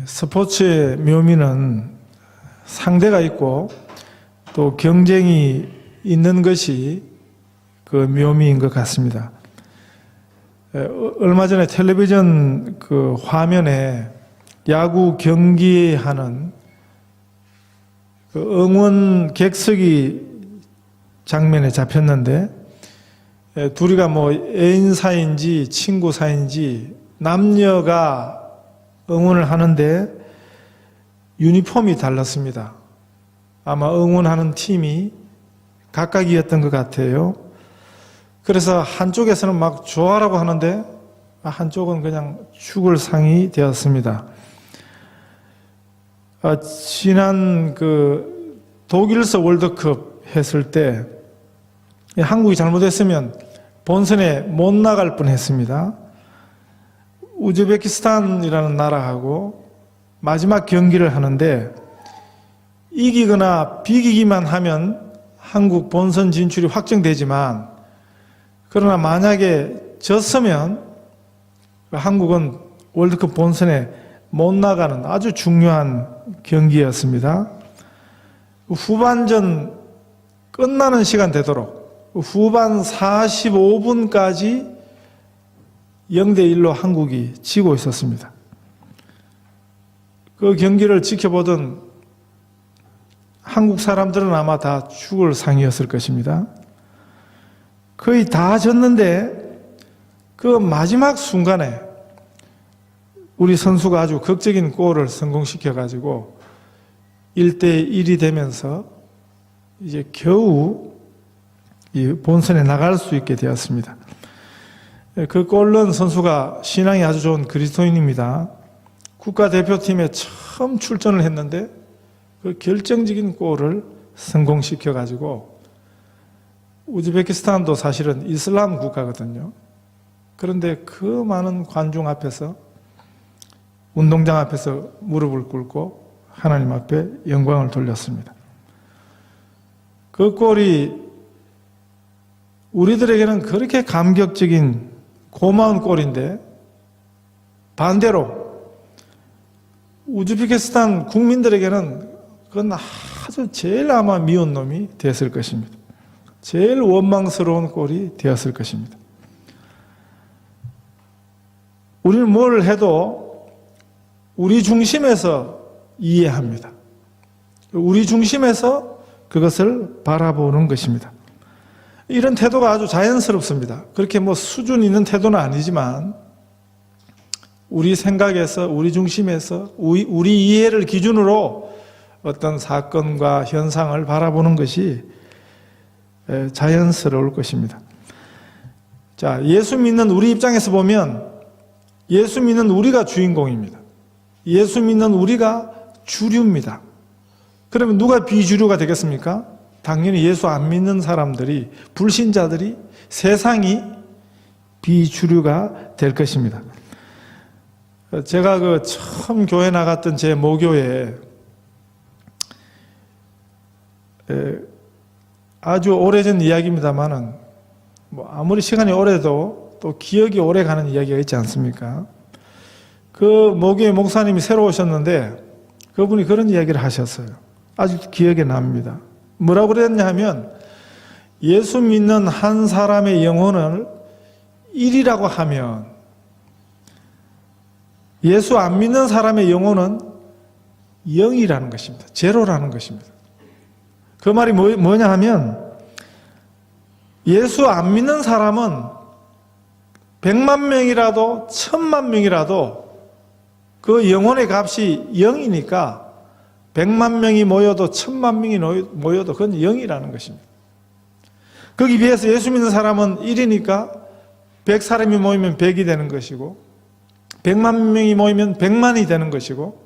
스포츠의 묘미는 상대가 있고 또 경쟁이 있는 것이 그 묘미인 것 같습니다. 얼마 전에 텔레비전 그 화면에 야구 경기하는 그 응원 객석이 장면에 잡혔는데, 둘이가 뭐 애인 사이인지 친구 사이인지 남녀가 응원을 하는데 유니폼이 달랐습니다. 아마 응원하는 팀이 각각이었던 것 같아요. 그래서 한쪽에서는 막 좋아라고 하는데 한쪽은 그냥 죽을 상이 되었습니다. 지난 그 독일서 월드컵 했을 때 한국이 잘못했으면 본선에 못 나갈 뻔했습니다. 우즈베키스탄이라는 나라하고 마지막 경기를 하는데 이기거나 비기기만 하면 한국 본선 진출이 확정되지만, 그러나 만약에 졌으면 한국은 월드컵 본선에 못 나가는 아주 중요한 경기였습니다. 후반전 끝나는 시간 되도록 후반 45분까지 0대1로 한국이 지고 있었습니다. 그 경기를 지켜보던 한국 사람들은 아마 다 죽을 상이었을 것입니다. 거의 다 졌는데 그 마지막 순간에 우리 선수가 아주 극적인 골을 성공시켜가지고 1대1이 되면서 이제 겨우 이 본선에 나갈 수 있게 되었습니다. 그 골 넣은 선수가 신앙이 아주 좋은 그리스도인입니다. 국가대표팀에 처음 출전을 했는데 그 결정적인 골을 성공시켜가지고, 우즈베키스탄도 사실은 이슬람 국가거든요. 그런데 그 많은 관중 앞에서, 운동장 앞에서 무릎을 꿇고 하나님 앞에 영광을 돌렸습니다. 그 골이 우리들에게는 그렇게 감격적인 고마운 골인데, 반대로 우즈베키스탄 국민들에게는 그건 아주 제일 아마 미운 놈이 되었을 것입니다. 제일 원망스러운 꼴이 되었을 것입니다. 우리는 뭘 해도 우리 중심에서 이해합니다. 우리 중심에서 그것을 바라보는 것입니다. 이런 태도가 아주 자연스럽습니다. 그렇게 뭐 수준 있는 태도는 아니지만 우리 생각에서, 우리 중심에서, 우리 이해를 기준으로 어떤 사건과 현상을 바라보는 것이 자연스러울 것입니다. 자, 예수 믿는 우리 입장에서 보면 예수 믿는 우리가 주인공입니다. 예수 믿는 우리가 주류입니다. 그러면 누가 비주류가 되겠습니까? 당연히 예수 안 믿는 사람들이, 불신자들이, 세상이 비주류가 될 것입니다. 제가 그 처음 교회 나갔던 제 모교에 아주 오래전 이야기입니다만은 뭐 아무리 시간이 오래도 또 기억이 오래 가는 이야기가 있지 않습니까? 그 모교의 목사님이 새로 오셨는데 그분이 그런 이야기를 하셨어요. 아직도 기억에 납니다. 뭐라고 그랬냐 하면, 예수 믿는 한 사람의 영혼을 1이라고 하면 예수 안 믿는 사람의 영혼은 0이라는 것입니다. 제로라는 것입니다. 그 말이 뭐냐 하면, 예수 안 믿는 사람은 100만 명이라도 1000만 명이라도 그 영혼의 값이 0이니까 100만 명이 모여도 1000만 명이 모여도 그건 0이라는 것입니다. 거기 비해서 예수 믿는 사람은 1이니까 100사람이 모이면 100이 되는 것이고 100만 명이 모이면 100만이 되는 것이고,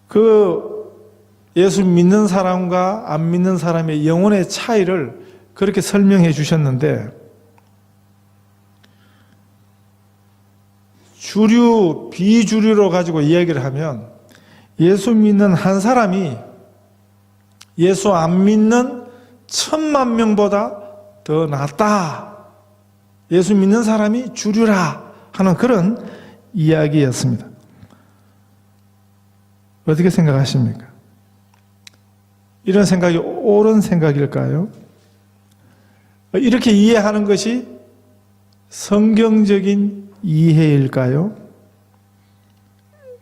그 예수 믿는 사람과 안 믿는 사람의 영혼의 차이를 그렇게 설명해 주셨는데, 주류, 비주류로 가지고 이야기를 하면 예수 믿는 한 사람이 예수 안 믿는 1000만 명보다 더 낫다, 예수 믿는 사람이 주류라 하는 그런 이야기였습니다. 어떻게 생각하십니까? 이런 생각이 옳은 생각일까요? 이렇게 이해하는 것이 성경적인 이해일까요?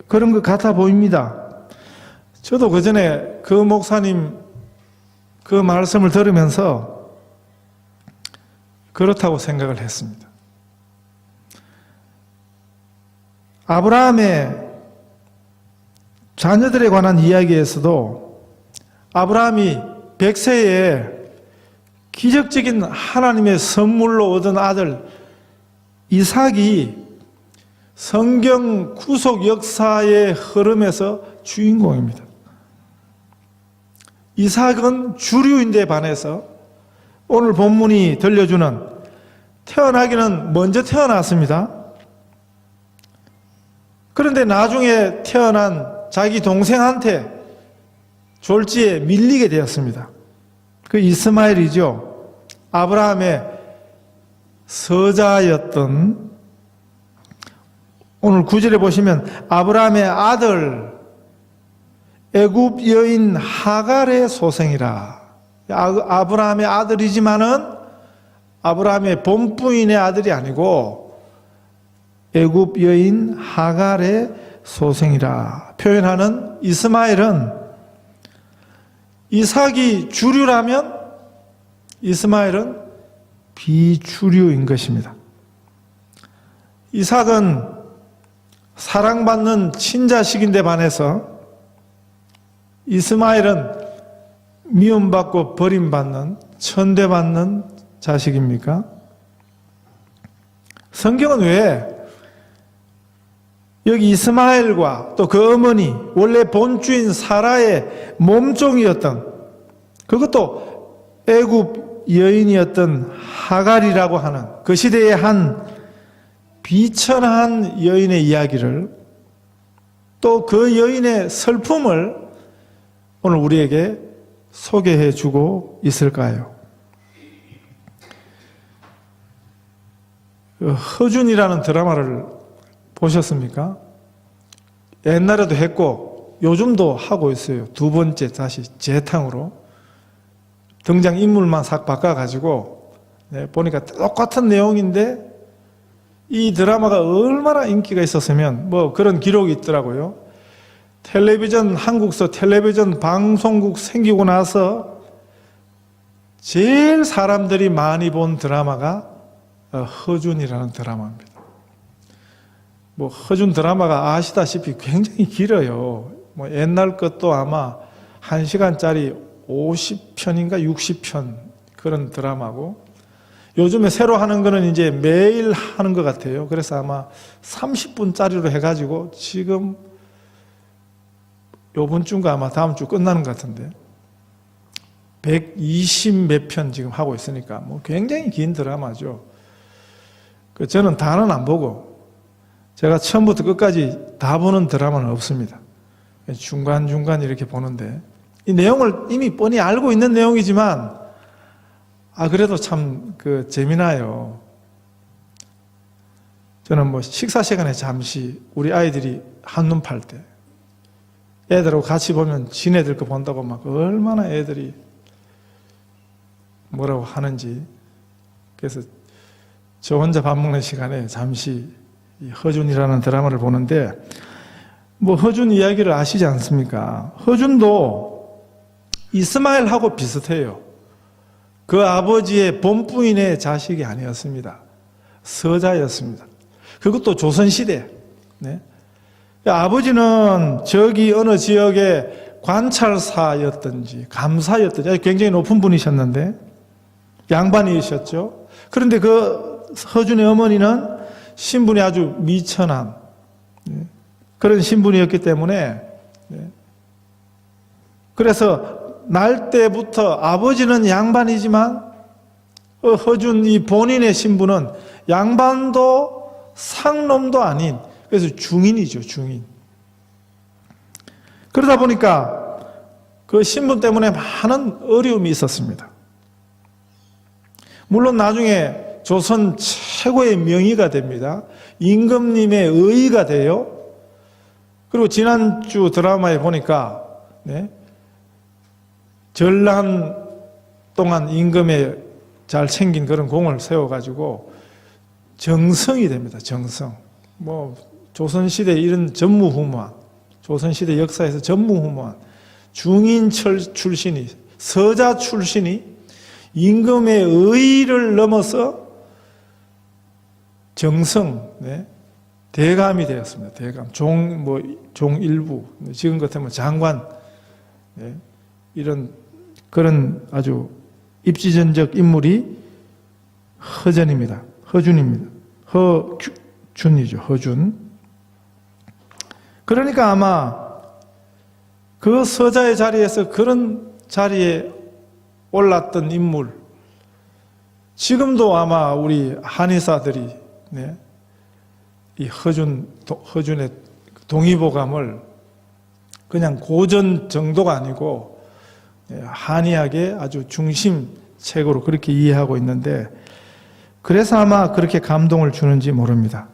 그런 것 같아 보입니다. 저도 그 전에 그 목사님 그 말씀을 들으면서 그렇다고 생각을 했습니다. 아브라함의 자녀들에 관한 이야기에서도 아브라함이 100세에 기적적인 하나님의 선물로 얻은 아들 이삭이 성경 구속 역사의 흐름에서 주인공입니다. 이삭은 주류인데 반해서 오늘 본문이 들려주는 태어나기는 먼저 태어났습니다. 그런데 나중에 태어난 자기 동생한테 졸지에 밀리게 되었습니다. 그 이스마엘이죠. 아브라함의 서자였던, 오늘 9절에 보시면 아브라함의 아들 애굽 여인 하갈의 소생이라. 아브라함의 아들이지만은 아브라함의 본부인의 아들이 아니고 애굽 여인 하갈의 소생이라 표현하는 이스마엘은, 이삭이 주류라면 이스마엘은 비주류인 것입니다. 이삭은 사랑받는 친자식인데 반해서 이스마엘은 미움받고 버림받는, 천대받는 자식입니까? 성경은 왜 여기 이스마엘과 또 그 어머니, 원래 본주인 사라의 몸종이었던, 그것도 애굽 여인이었던 하갈이라고 하는 그 시대의 한 비천한 여인의 이야기를, 또 그 여인의 슬픔을 오늘 우리에게 소개해 주고 있을까요? 허준이라는 드라마를 보셨습니까? 옛날에도 했고 요즘도 하고 있어요. 두 번째 다시 재탕으로 등장 인물만 싹 바꿔가지고 보니까 똑같은 내용인데 이 드라마가 얼마나 인기가 있었으면 뭐 그런 기록이 있더라고요. 텔레비전, 한국서 텔레비전 방송국 생기고 나서 제일 사람들이 많이 본 드라마가 허준이라는 드라마입니다. 뭐 허준 드라마가 아시다시피 굉장히 길어요. 뭐 옛날 것도 아마 1시간짜리 50편인가 60편 그런 드라마고, 요즘에 새로 하는 거는 이제 매일 하는 것 같아요. 그래서 아마 30분짜리로 해가지고 지금 요번 주인가 아마 다음 주 끝나는 것 같은데 120 몇 편 지금 하고 있으니까 뭐 굉장히 긴 드라마죠. 저는 다는 안 보고, 제가 처음부터 끝까지 다 보는 드라마는 없습니다. 중간중간 이렇게 보는데 이 내용을 이미 뻔히 알고 있는 내용이지만 그래도 참 재미나요. 저는 뭐 식사 시간에 잠시 우리 아이들이 한눈 팔 때 애들하고 같이 보면 지네들 거 본다고 막 얼마나 애들이 뭐라고 하는지, 그래서 저 혼자 밥 먹는 시간에 잠시 이 허준이라는 드라마를 보는데, 뭐 허준 이야기를 아시지 않습니까? 허준도 이스마엘하고 비슷해요. 그 아버지의 본부인의 자식이 아니었습니다. 서자였습니다. 그것도 조선시대. 네? 아버지는 저기 어느 지역의 관찰사였든지 감사였든지 굉장히 높은 분이셨는데 양반이셨죠. 그런데 그 허준의 어머니는 신분이 아주 미천한 그런 신분이었기 때문에, 그래서 날 때부터 아버지는 양반이지만 허준 이 본인의 신분은 양반도 상놈도 아닌, 그래서 중인이죠, 중인. 그러다 보니까 그 신분 때문에 많은 어려움이 있었습니다. 물론 나중에 조선 최고의 명의가 됩니다. 임금님의 의의가 돼요. 그리고 지난주 드라마에 보니까 네, 전란 동안 임금의 잘 챙긴 그런 공을 세워가지고 정성이 됩니다. 정성. 조선시대 이런 전무후무한, 조선시대 역사에서 전무후무한 중인철 출신이, 서자 출신이 임금의 의의를 넘어서 정성, 네, 대감이 되었습니다. 대감. 종 일부. 지금 같으면 장관. 네, 이런, 그런 아주 입지전적 인물이 허전입니다. 허준입니다. 허준이죠. 허준. 그러니까 아마 그 서자의 자리에서 그런 자리에 올랐던 인물, 지금도 아마 우리 한의사들이 네, 이 허준의 동의보감을 그냥 고전 정도가 아니고 한의학의 아주 중심책으로 그렇게 이해하고 있는데, 그래서 아마 그렇게 감동을 주는지 모릅니다.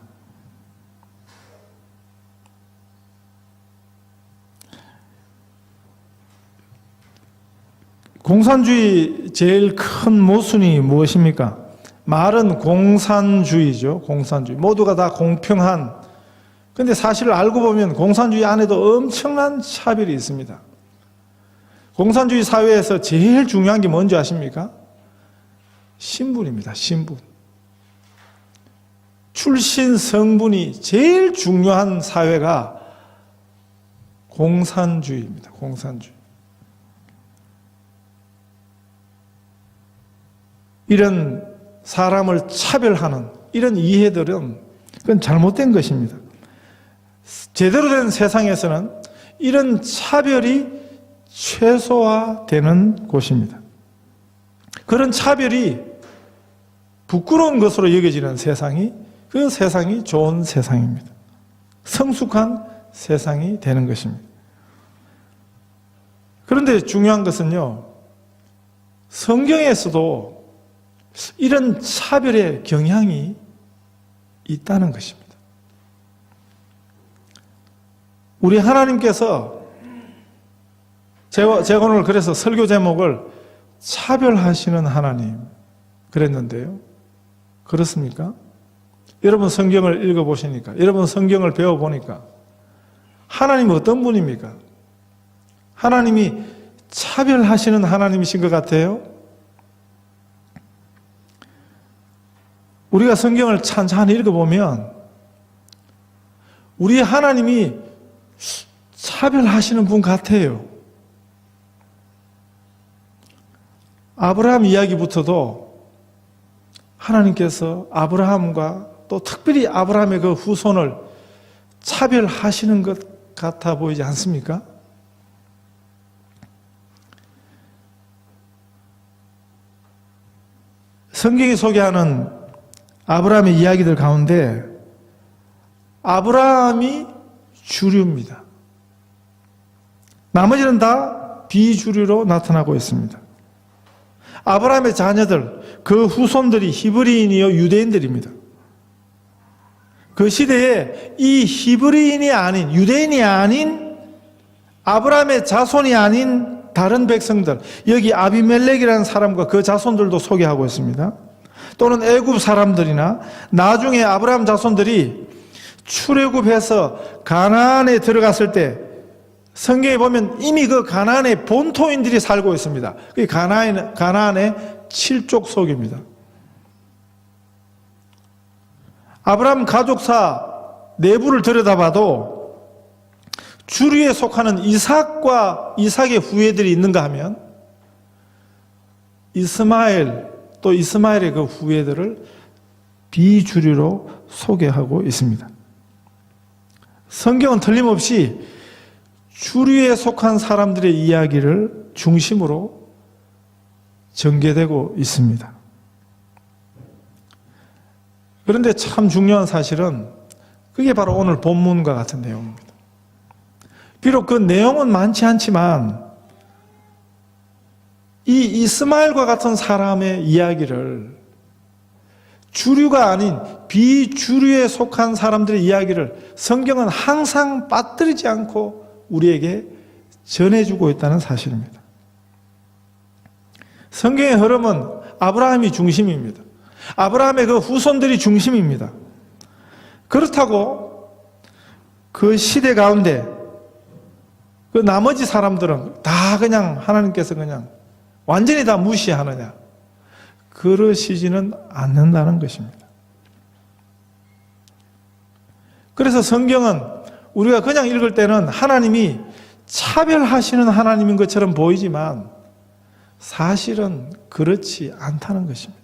공산주의 제일 큰 모순이 무엇입니까? 말은 공산주의죠. 공산주의. 모두가 다 공평한. 근데 사실 알고 보면 공산주의 안에도 엄청난 차별이 있습니다. 공산주의 사회에서 제일 중요한 게 뭔지 아십니까? 신분입니다. 신분. 출신 성분이 제일 중요한 사회가 공산주의입니다. 공산주의. 이런 사람을 차별하는 이런 이해들은 그건 잘못된 것입니다. 제대로 된 세상에서는 이런 차별이 최소화되는 곳입니다. 그런 차별이 부끄러운 것으로 여겨지는 세상이, 그 세상이 좋은 세상입니다. 성숙한 세상이 되는 것입니다. 그런데 중요한 것은요, 성경에서도 이런 차별의 경향이 있다는 것입니다. 우리 하나님께서 제가 오늘 그래서 설교 제목을 차별하시는 하나님 그랬는데요. 그렇습니까? 여러분 성경을 읽어보시니까, 여러분 성경을 배워보니까 하나님은 어떤 분입니까? 하나님이 차별하시는 하나님이신 것 같아요. 우리가 성경을 찬찬히 읽어보면 우리 하나님이 차별하시는 분 같아요. 아브라함 이야기부터도 하나님께서 아브라함과 또 특별히 아브라함의 그 후손을 차별하시는 것 같아 보이지 않습니까? 성경이 소개하는 아브라함의 이야기들 가운데 아브라함이 주류입니다. 나머지는 다 비주류로 나타나고 있습니다. 아브라함의 자녀들, 그 후손들이 히브리인이요 유대인들입니다. 그 시대에 이 히브리인이 아닌, 유대인이 아닌, 아브라함의 자손이 아닌 다른 백성들, 여기 아비멜렉이라는 사람과 그 자손들도 소개하고 있습니다. 또는 애굽 사람들이나 나중에 아브라함 자손들이 출애굽해서 가나안에 들어갔을 때 성경에 보면 이미 그 가나안의 본토인들이 살고 있습니다. 그 가나안의 7족속입니다. 아브라함 가족사 내부를 들여다봐도 주류에 속하는 이삭과 이삭의 후예들이 있는가 하면 이스마엘, 또 이스마엘의 그 후예들을 비주류로 소개하고 있습니다. 성경은 틀림없이 주류에 속한 사람들의 이야기를 중심으로 전개되고 있습니다. 그런데 참 중요한 사실은 그게 바로 오늘 본문과 같은 내용입니다. 비록 그 내용은 많지 않지만 이 이스마엘과 같은 사람의 이야기를 주류가 아닌 비주류에 속한 사람들의 이야기를 성경은 항상 빠뜨리지 않고 우리에게 전해주고 있다는 사실입니다. 성경의 흐름은 아브라함이 중심입니다. 아브라함의 그 후손들이 중심입니다. 그렇다고 그 시대 가운데 그 나머지 사람들은 다 그냥 하나님께서 그냥 완전히 다 무시하느냐? 그러시지는 않는다는 것입니다. 그래서 성경은 우리가 그냥 읽을 때는 하나님이 차별하시는 하나님인 것처럼 보이지만 사실은 그렇지 않다는 것입니다.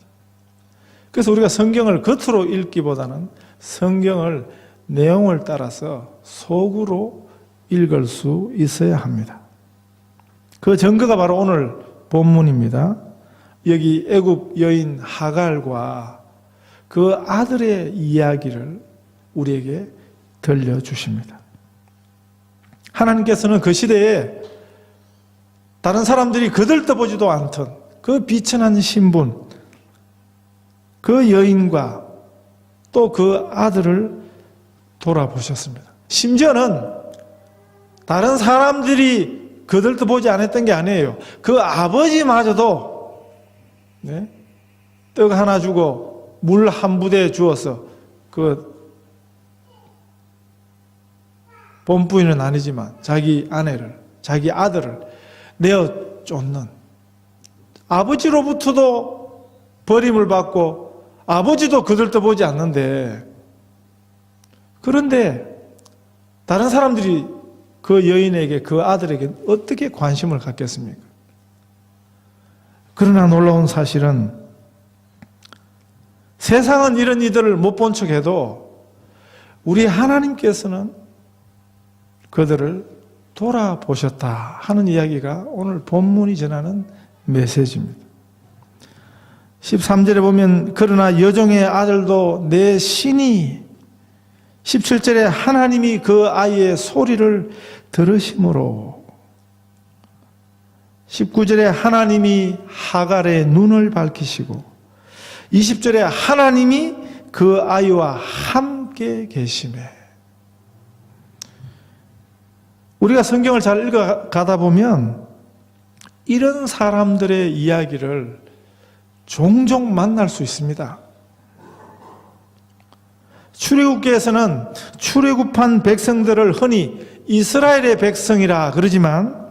그래서 우리가 성경을 겉으로 읽기보다는 성경을 내용을 따라서 속으로 읽을 수 있어야 합니다. 그 증거가 바로 오늘 본문입니다. 여기 애굽 여인 하갈과 그 아들의 이야기를 우리에게 들려주십니다. 하나님께서는 그 시대에 다른 사람들이 거들떠보지도 않던 그 비천한 신분, 그 여인과 또 그 아들을 돌아보셨습니다. 심지어는 다른 사람들이 거들떠보지 않았던 게 아니에요. 그 아버지마저도 떡 하나 주고 물 한 부대 주어서 그 본부인은 아니지만 자기 아내를, 자기 아들을 내어 쫓는, 아버지로부터도 버림을 받고 아버지도 거들떠보지 않는데, 그런데 다른 사람들이 그 여인에게, 그 아들에게 어떻게 관심을 갖겠습니까? 그러나 놀라운 사실은 세상은 이런 이들을 못 본 척해도 우리 하나님께서는 그들을 돌아보셨다 하는 이야기가 오늘 본문이 전하는 메시지입니다. 13절에 보면 그러나 여종의 아들도 내 신이, 17절에 하나님이 그 아이의 소리를 들으심으로, 19절에 하나님이 하갈의 눈을 밝히시고, 20절에 하나님이 그 아이와 함께 계시매. 우리가 성경을 잘 읽어가다 보면 이런 사람들의 이야기를 종종 만날 수 있습니다. 출애굽기에서는 출애굽한 백성들을 흔히 이스라엘의 백성이라 그러지만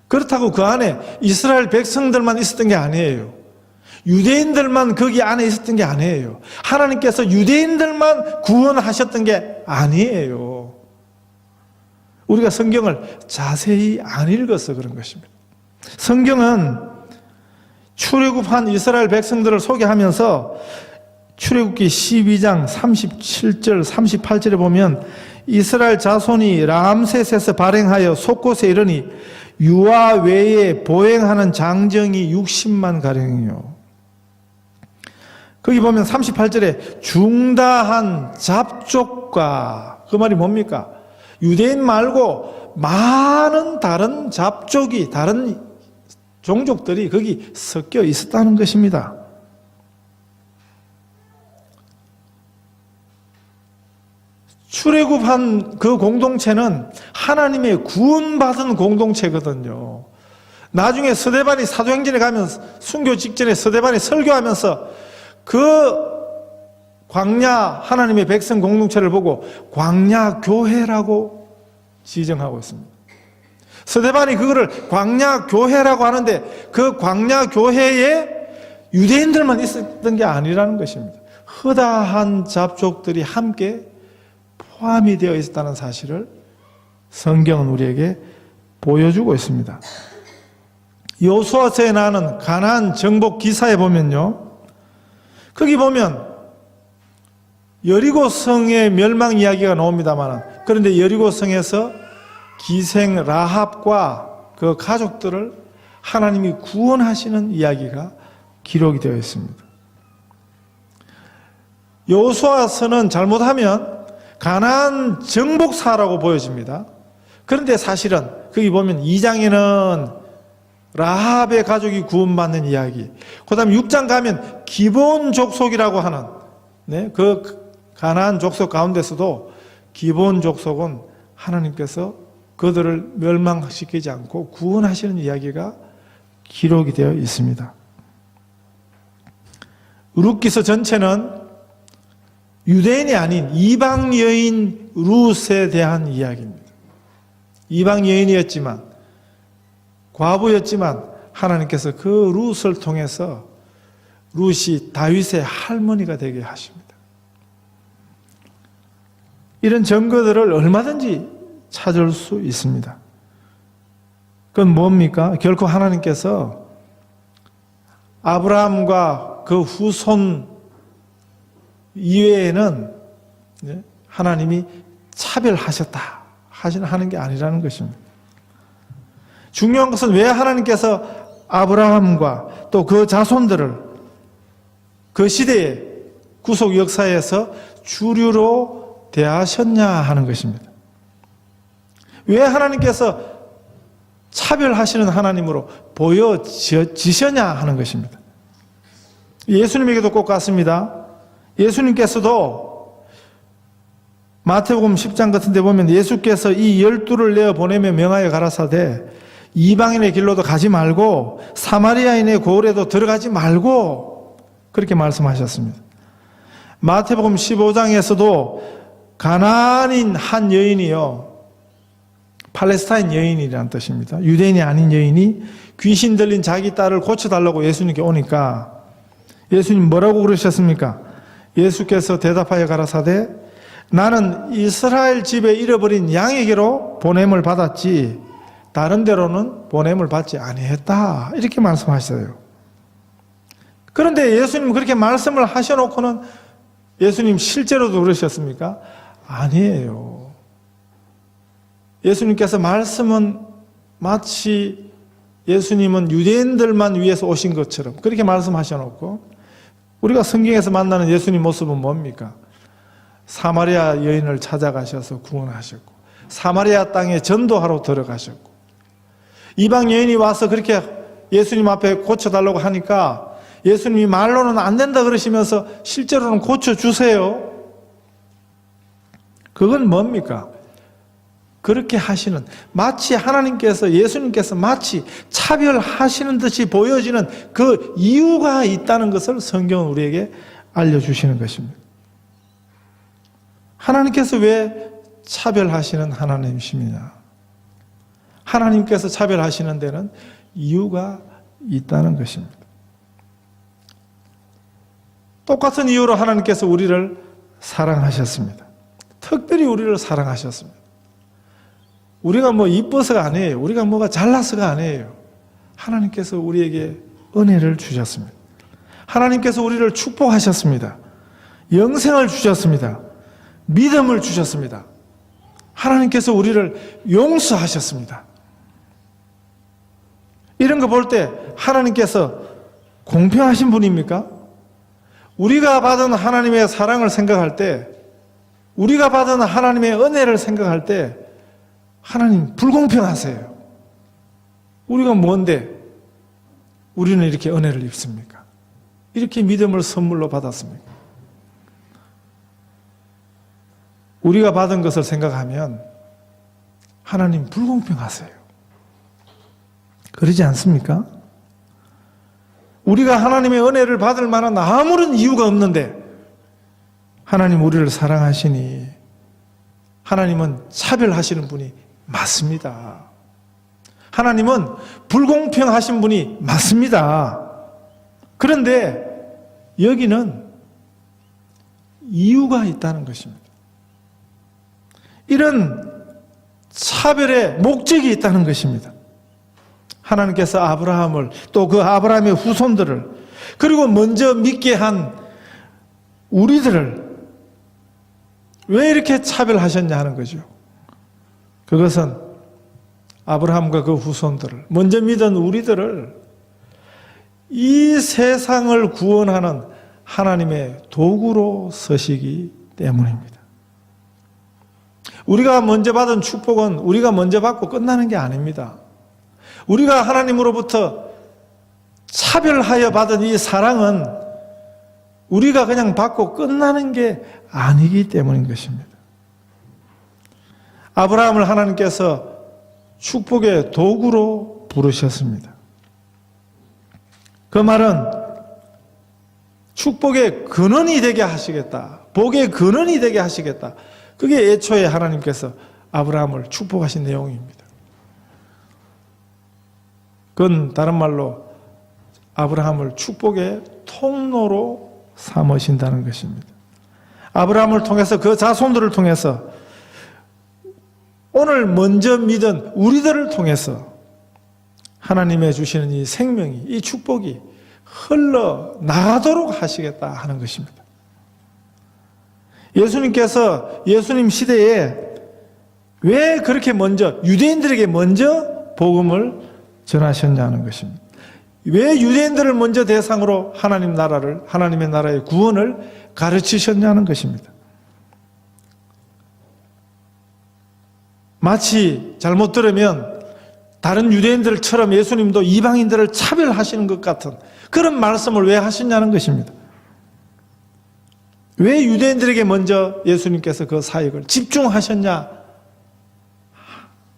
그렇다고 그 안에 이스라엘 백성들만 있었던 게 아니에요. 유대인들만 거기 안에 있었던 게 아니에요. 하나님께서 유대인들만 구원하셨던 게 아니에요. 우리가 성경을 자세히 안 읽어서 그런 것입니다. 성경은 출애굽한 이스라엘 백성들을 소개하면서 출애굽기 12장 37절 38절에 보면 이스라엘 자손이 람셋에서 발행하여 솟곳에 이르니 유아 외에 보행하는 장정이 60만 가량이요. 거기 보면 38절에 중다한 잡족과, 그 말이 뭡니까? 유대인 말고 많은 다른 잡족이, 다른 종족들이 거기 섞여 있었다는 것입니다. 출애굽한 그 공동체는 하나님의 구원받은 공동체거든요. 나중에 스데반이 사도행전에 가면 순교 직전에 스데반이 설교하면서 그 광야 하나님의 백성 공동체를 보고 광야 교회라고 지정하고 있습니다. 스데반이 그거를 광야 교회라고 하는데 그 광야 교회에 유대인들만 있었던 게 아니라는 것입니다. 허다한 잡족들이 함께 포함이 되어 있었다는 사실을 성경은 우리에게 보여주고 있습니다. 여호수아서에 나오는 가나안 정복 기사에 보면요, 거기 보면 여리고 성의 멸망 이야기가 나옵니다만, 그런데 여리고 성에서 기생 라합과 그 가족들을 하나님이 구원하시는 이야기가 기록이 되어 있습니다. 여호수아서는 잘못하면 가나안 정복사라고 보여집니다. 그런데 사실은 거기 보면 2장에는 라합의 가족이 구원받는 이야기. 그 다음에 6장 가면 기본 족속이라고 하는, 네, 그 가나안 족속 가운데서도 기본 족속은 하나님께서 그들을 멸망시키지 않고 구원하시는 이야기가 기록이 되어 있습니다. 룻기서 전체는 유대인이 아닌 이방 여인 룻에 대한 이야기입니다. 이방 여인이었지만, 과부였지만 하나님께서 그 룻을 통해서 룻이 다윗의 할머니가 되게 하십니다. 이런 증거들을 얼마든지 찾을 수 있습니다. 그건 뭡니까? 결코 하나님께서 아브라함과 그 후손 이외에는 하나님이 차별하셨다 하는 게 아니라는 것입니다. 중요한 것은 왜 하나님께서 아브라함과 또 그 자손들을 그 시대의 구속 역사에서 주류로 대하셨냐 하는 것입니다. 왜 하나님께서 차별하시는 하나님으로 보여지셨냐 하는 것입니다. 예수님에게도 꼭 같습니다. 예수님께서도 마태복음 10장 같은 데 보면 예수께서 이 12를 내어 보내며 명하여 가라사대 이방인의 길로도 가지 말고 사마리아인의 고을에도 들어가지 말고 그렇게 말씀하셨습니다. 마태복음 15장에서도 가나안인 한 여인이요, 팔레스타인 여인이라는 뜻입니다. 유대인이 아닌 여인이 귀신 들린 자기 딸을 고쳐달라고 예수님께 오니까 예수님 뭐라고 그러셨습니까? 예수께서 대답하여 가라사대 나는 이스라엘 집에 잃어버린 양에게로 보냄을 받았지 다른 데로는 보냄을 받지 아니했다 이렇게 말씀하셨어요. 그런데 예수님 그렇게 말씀을 하셔놓고는 예수님 실제로도 그러셨습니까? 아니에요. 예수님께서 말씀은 마치 예수님은 유대인들만 위해서 오신 것처럼 그렇게 말씀하셔놓고 우리가 성경에서 만나는 예수님 모습은 뭡니까? 사마리아 여인을 찾아가셔서 구원하셨고 사마리아 땅에 전도하러 들어가셨고 이방 여인이 와서 그렇게 예수님 앞에 고쳐달라고 하니까 예수님이 말로는 안 된다 그러시면서 실제로는 고쳐주세요. 그건 뭡니까? 그렇게 하시는, 마치 하나님께서, 예수님께서 마치 차별하시는 듯이 보여지는 그 이유가 있다는 것을 성경은 우리에게 알려주시는 것입니다. 하나님께서 왜 차별하시는 하나님이십니다. 하나님께서 차별하시는 데는 이유가 있다는 것입니다. 똑같은 이유로 하나님께서 우리를 사랑하셨습니다. 특별히 우리를 사랑하셨습니다. 우리가 뭐 이뻐서가 아니에요. 우리가 뭐가 잘나서가 아니에요. 하나님께서 우리에게 은혜를 주셨습니다. 하나님께서 우리를 축복하셨습니다. 영생을 주셨습니다. 믿음을 주셨습니다. 하나님께서 우리를 용서하셨습니다. 이런 거 볼 때 하나님께서 공평하신 분입니까? 우리가 받은 하나님의 사랑을 생각할 때, 우리가 받은 하나님의 은혜를 생각할 때 하나님 불공평하세요. 우리가 뭔데 우리는 이렇게 은혜를 입습니까? 이렇게 믿음을 선물로 받았습니까? 우리가 받은 것을 생각하면 하나님 불공평하세요. 그러지 않습니까? 우리가 하나님의 은혜를 받을 만한 아무런 이유가 없는데 하나님 우리를 사랑하시니 하나님은 차별하시는 분이 맞습니다. 하나님은 불공평하신 분이 맞습니다. 그런데 여기는 이유가 있다는 것입니다. 이런 차별의 목적이 있다는 것입니다. 하나님께서 아브라함을 또 그 아브라함의 후손들을 그리고 먼저 믿게 한 우리들을 왜 이렇게 차별하셨냐 하는 거죠. 그것은 아브라함과 그 후손들을 먼저 믿은 우리들을 이 세상을 구원하는 하나님의 도구로 쓰시기 때문입니다. 우리가 먼저 받은 축복은 우리가 먼저 받고 끝나는 게 아닙니다. 우리가 하나님으로부터 차별하여 받은 이 사랑은 우리가 그냥 받고 끝나는 게 아니기 때문인 것입니다. 아브라함을 하나님께서 축복의 도구로 부르셨습니다. 그 말은 축복의 근원이 되게 하시겠다. 복의 근원이 되게 하시겠다. 그게 애초에 하나님께서 아브라함을 축복하신 내용입니다. 그건 다른 말로 아브라함을 축복의 통로로 삼으신다는 것입니다. 아브라함을 통해서 그 자손들을 통해서 오늘 먼저 믿은 우리들을 통해서 하나님의 주시는 이 생명이, 이 축복이 흘러나가도록 하시겠다 하는 것입니다. 예수님께서 예수님 시대에 왜 그렇게 먼저 유대인들에게 먼저 복음을 전하셨냐는 것입니다. 왜 유대인들을 먼저 대상으로 하나님의 나라의 구원을 가르치셨냐는 것입니다. 마치 잘못 들으면 다른 유대인들처럼 예수님도 이방인들을 차별하시는 것 같은 그런 말씀을 왜 하셨냐는 것입니다. 왜 유대인들에게 먼저 예수님께서 그 사역을 집중하셨냐?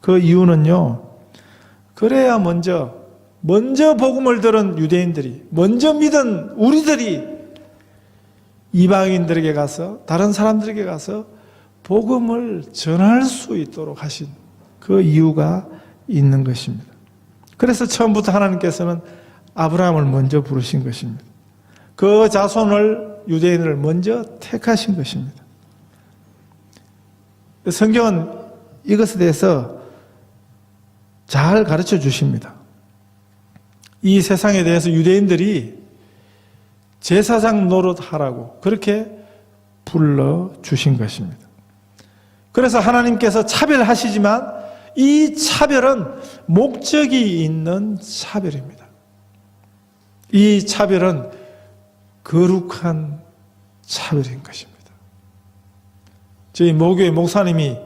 그 이유는요, 그래야 먼저 복음을 들은 유대인들이, 먼저 믿은 우리들이 이방인들에게 가서, 다른 사람들에게 가서 복음을 전할 수 있도록 하신 그 이유가 있는 것입니다. 그래서 처음부터 하나님께서는 아브라함을 먼저 부르신 것입니다. 그 자손을, 유대인을 먼저 택하신 것입니다. 성경은 이것에 대해서 잘 가르쳐 주십니다. 이 세상에 대해서 유대인들이 제사장 노릇하라고 그렇게 불러주신 것입니다. 그래서 하나님께서 차별하시지만 이 차별은 목적이 있는 차별입니다. 이 차별은 거룩한 차별인 것입니다. 저희 모교회 목사님이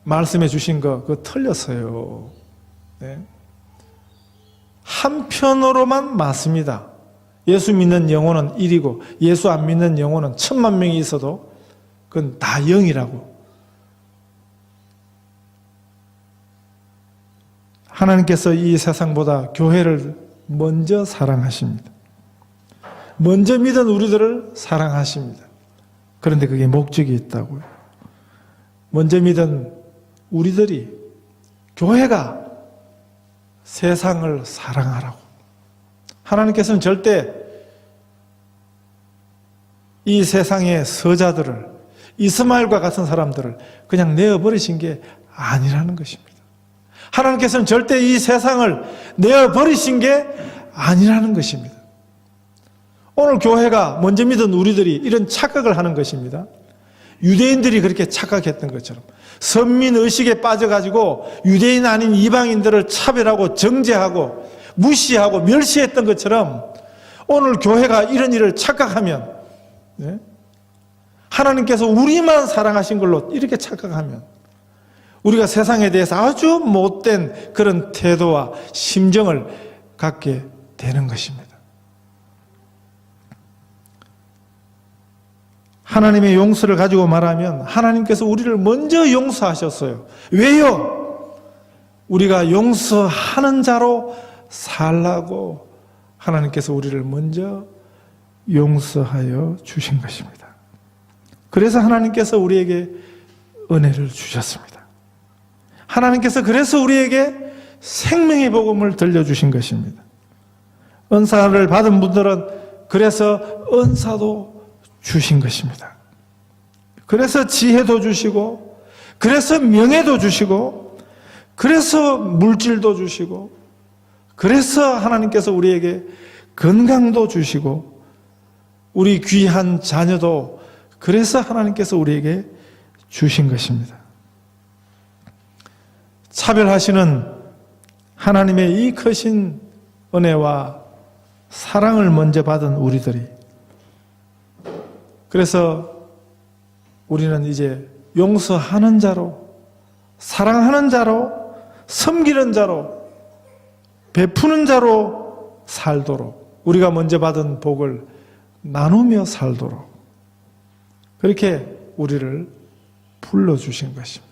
말씀해 주신 거 그거 틀렸어요. 네. 한편으로만 맞습니다. 예수 믿는 영혼은 1이고 예수 안 믿는 영혼은 1000만 명이 있어도 그건 다 0이라고. 하나님께서 이 세상보다 교회를 먼저 사랑하십니다. 먼저 믿은 우리들을 사랑하십니다. 그런데 그게 목적이 있다고요. 먼저 믿은 우리들이, 교회가 세상을 사랑하라고. 하나님께서는 절대 이 세상의 서자들을, 이스마엘과 같은 사람들을 그냥 내어버리신 게 아니라는 것입니다. 하나님께서는 절대 이 세상을 내어버리신 게 아니라는 것입니다. 오늘 교회가 먼저 믿은 우리들이 이런 착각을 하는 것입니다. 유대인들이 그렇게 착각했던 것처럼 선민의식에 빠져가지고 유대인 아닌 이방인들을 차별하고 정죄하고 무시하고 멸시했던 것처럼 오늘 교회가 이런 일을 착각하면, 하나님께서 우리만 사랑하신 걸로 이렇게 착각하면 우리가 세상에 대해서 아주 못된 그런 태도와 심정을 갖게 되는 것입니다. 하나님의 용서를 가지고 말하면 하나님께서 우리를 먼저 용서하셨어요. 왜요? 우리가 용서하는 자로 살라고 하나님께서 우리를 먼저 용서하여 주신 것입니다. 그래서 하나님께서 우리에게 은혜를 주셨습니다. 하나님께서 그래서 우리에게 생명의 복음을 들려주신 것입니다. 은사를 받은 분들은 그래서 은사도 주신 것입니다. 그래서 지혜도 주시고, 그래서 명예도 주시고, 그래서 물질도 주시고, 그래서 하나님께서 우리에게 건강도 주시고, 우리 귀한 자녀도 그래서 하나님께서 우리에게 주신 것입니다. 차별하시는 하나님의 이 크신 은혜와 사랑을 먼저 받은 우리들이, 그래서 우리는 이제 용서하는 자로, 사랑하는 자로, 섬기는 자로 베푸는 자로 살도록, 우리가 먼저 받은 복을 나누며 살도록 그렇게 우리를 불러주신 것입니다.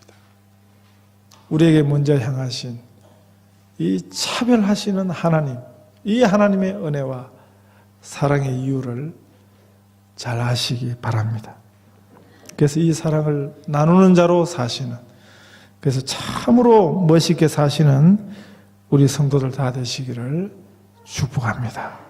우리에게 먼저 향하신 이 차별하시는 하나님, 이 하나님의 은혜와 사랑의 이유를 잘 아시기 바랍니다. 그래서 이 사랑을 나누는 자로 사시는, 그래서 참으로 멋있게 사시는 우리 성도들 다 되시기를 축복합니다.